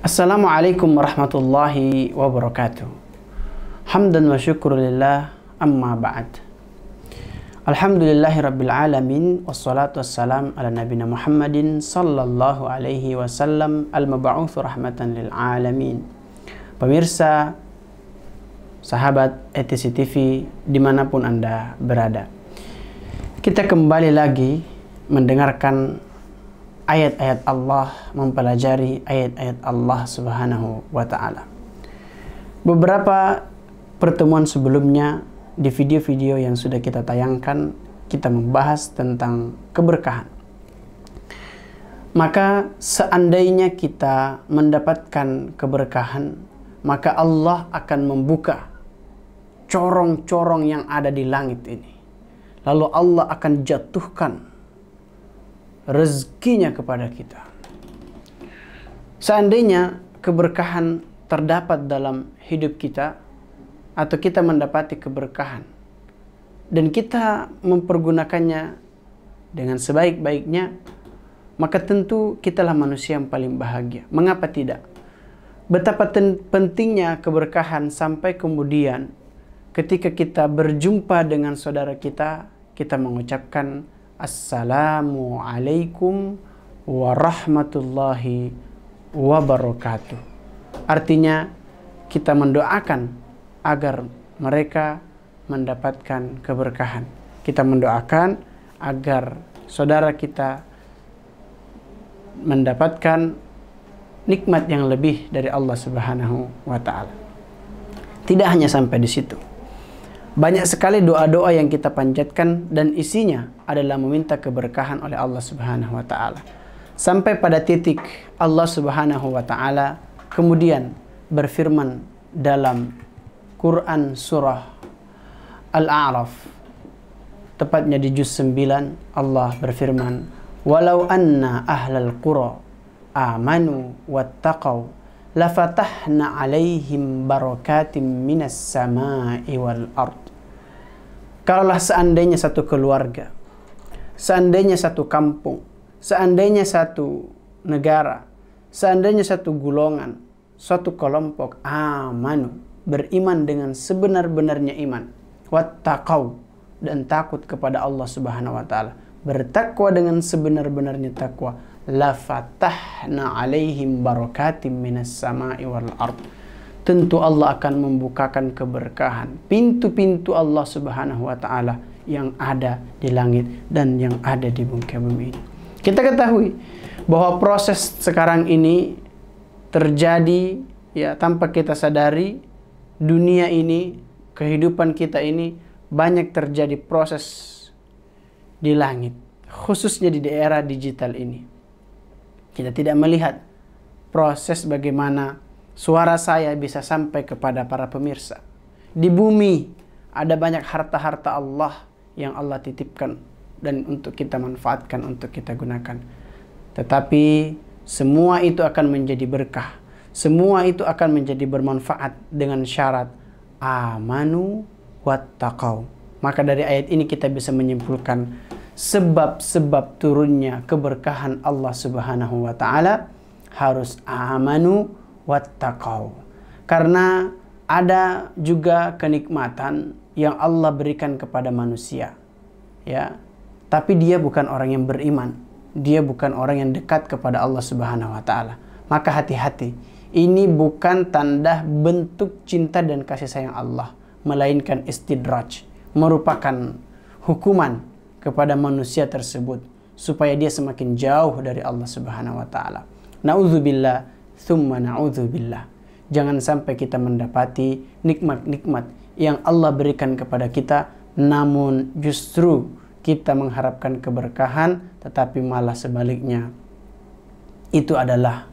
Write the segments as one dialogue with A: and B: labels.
A: Assalamualaikum warahmatullahi wabarakatuh. Hamdan wa syukrulillah, amma ba'd. Alhamdulillahi rabbil alamin, wassalatu wassalam ala nabina Muhammadin sallallahu alaihi wasallam, al-mab'utsu rahmatan lil alamin. Pemirsa, sahabat ETC TV dimanapun Anda berada, kita kembali lagi mendengarkan ayat-ayat Allah, mempelajari ayat-ayat Allah Subhanahu wa Ta'ala. Beberapa pertemuan sebelumnya di video-video yang sudah kita tayangkan, kita membahas tentang keberkahan. Maka seandainya kita mendapatkan keberkahan, maka Allah akan membuka corong-corong yang ada di langit ini. Lalu Allah akan jatuhkan rezekinya kepada kita. Seandainya keberkahan terdapat dalam hidup kita, atau kita mendapati keberkahan dan kita mempergunakannya dengan sebaik-baiknya, maka tentu kitalah manusia yang paling bahagia. Mengapa tidak? Betapa pentingnya keberkahan sampai kemudian ketika kita berjumpa dengan saudara kita, kita mengucapkan Assalamualaikum warahmatullahi wabarakatuh. Artinya kita mendoakan agar mereka mendapatkan keberkahan. Kita mendoakan agar saudara kita mendapatkan nikmat yang lebih dari Allah Subhanahu wa Ta'ala. Tidak hanya sampai di situ. Banyak sekali doa-doa yang kita panjatkan dan isinya adalah meminta keberkahan oleh Allah Subhanahu wa Ta'ala. Sampai pada titik Allah Subhanahu wa Ta'ala kemudian berfirman dalam Quran surah Al-A'raf, tepatnya di juz 9, Allah berfirman, "Walau anna ahlal qura amanu wattaqau lafatahna alaihim barakatim minas sama'i wal ard." Kalaulah seandainya satu keluarga, seandainya satu kampung, seandainya satu negara, seandainya satu golongan, suatu kelompok amanu, beriman dengan sebenar-benarnya iman, wattaqau, dan takut kepada Allah Subhanahu wa Ta'ala, bertakwa dengan sebenar-benarnya takwa, lafatahna alaihim barakatim minas sama'i wal ard. Tentu Allah akan membukakan keberkahan, pintu-pintu Allah Subhanahu wa Ta'ala yang ada di langit dan yang ada di muka bumi ini. Kita ketahui bahwa proses sekarang ini terjadi ya tanpa kita sadari. Dunia ini, kehidupan kita ini banyak terjadi proses di langit, khususnya di daerah digital ini. Kita tidak melihat proses bagaimana suara saya bisa sampai kepada para pemirsa. Di bumi ada banyak harta-harta Allah yang Allah titipkan dan untuk kita manfaatkan, untuk kita gunakan. Tetapi semua itu akan menjadi berkah. Semua itu akan menjadi bermanfaat dengan syarat amanu wattaqau. Maka dari ayat ini kita bisa menyimpulkan sebab-sebab turunnya keberkahan Allah Subhanahu wa Ta'ala harus amanu wattaqau. Karena ada juga kenikmatan yang Allah berikan kepada manusia, ya. Tapi dia bukan orang yang beriman. Dia bukan orang yang dekat kepada Allah Subhanahu wa Ta'ala. Maka hati-hati. Ini bukan tanda bentuk cinta dan kasih sayang Allah, melainkan istidraj, merupakan hukuman kepada manusia tersebut supaya dia semakin jauh dari Allah Subhanahu wa Ta'ala. Na'udzubillah thumma na'udzubillah. Jangan sampai kita mendapati nikmat-nikmat yang Allah berikan kepada kita, namun justru kita mengharapkan keberkahan, tetapi malah sebaliknya. Itu adalah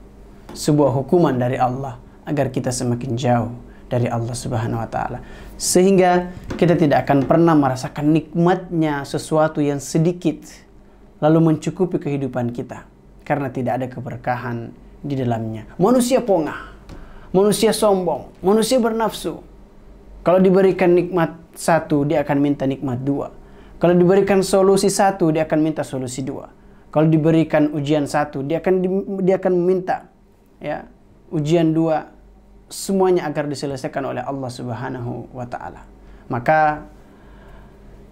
A: sebuah hukuman dari Allah agar kita semakin jauh dari Allah Subhanahu wa Ta'ala, sehingga kita tidak akan pernah merasakan nikmatnya sesuatu yang sedikit lalu mencukupi kehidupan kita karena tidak ada keberkahan di dalamnya. Manusia pongah, manusia sombong, manusia bernafsu. Kalau diberikan nikmat satu, dia akan minta nikmat dua. Kalau diberikan solusi satu, dia akan minta solusi dua. Kalau diberikan ujian satu, dia akan meminta ya ujian 2, semuanya agar diselesaikan oleh Allah Subhanahu wa Ta'ala. Maka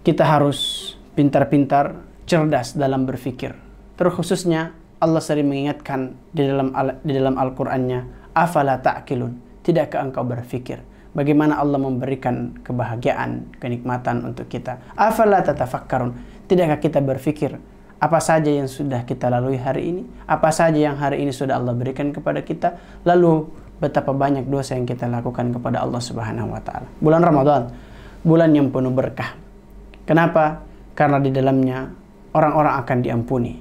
A: kita harus pintar-pintar, cerdas dalam berfikir. Terkhususnya Allah sering mengingatkan di dalam Al-Qur'annya, afala ta'qilun, tidakkah engkau berfikir bagaimana Allah memberikan kebahagiaan, kenikmatan untuk kita? Afala tatafakkarun, tidakkah kita berfikir apa saja yang sudah kita lalui hari ini, apa saja yang hari ini sudah Allah berikan kepada kita, lalu betapa banyak dosa yang kita lakukan kepada Allah Subhanahu wa Ta'ala. Bulan Ramadan, bulan yang penuh berkah. Kenapa? Karena di dalamnya orang-orang akan diampuni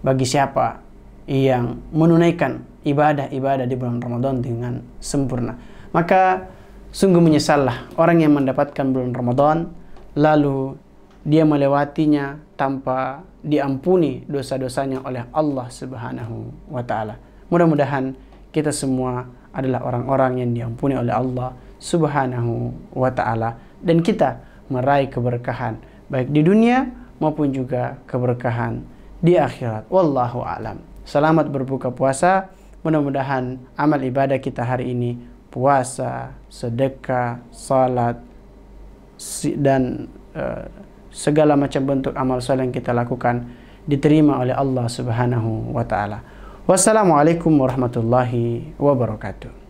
A: bagi siapa yang menunaikan ibadah-ibadah di bulan Ramadan dengan sempurna. Maka sungguh menyesallah orang yang mendapatkan bulan Ramadan lalu dia melewatinya tanpa diampuni dosa-dosanya oleh Allah Subhanahu wa Ta'ala. Mudah-mudahan kita semua adalah orang-orang yang diampuni oleh Allah Subhanahu wa Ta'ala, dan kita meraih keberkahan baik di dunia maupun juga keberkahan di akhirat. Wallahu a'lam. Selamat berbuka puasa. Mudah-mudahan amal ibadah kita hari ini, puasa, sedekah, salat, dan segala macam bentuk amal saleh yang kita lakukan diterima oleh Allah Subhanahu wa Ta'ala. Wassalamualaikum warahmatullahi wabarakatuh.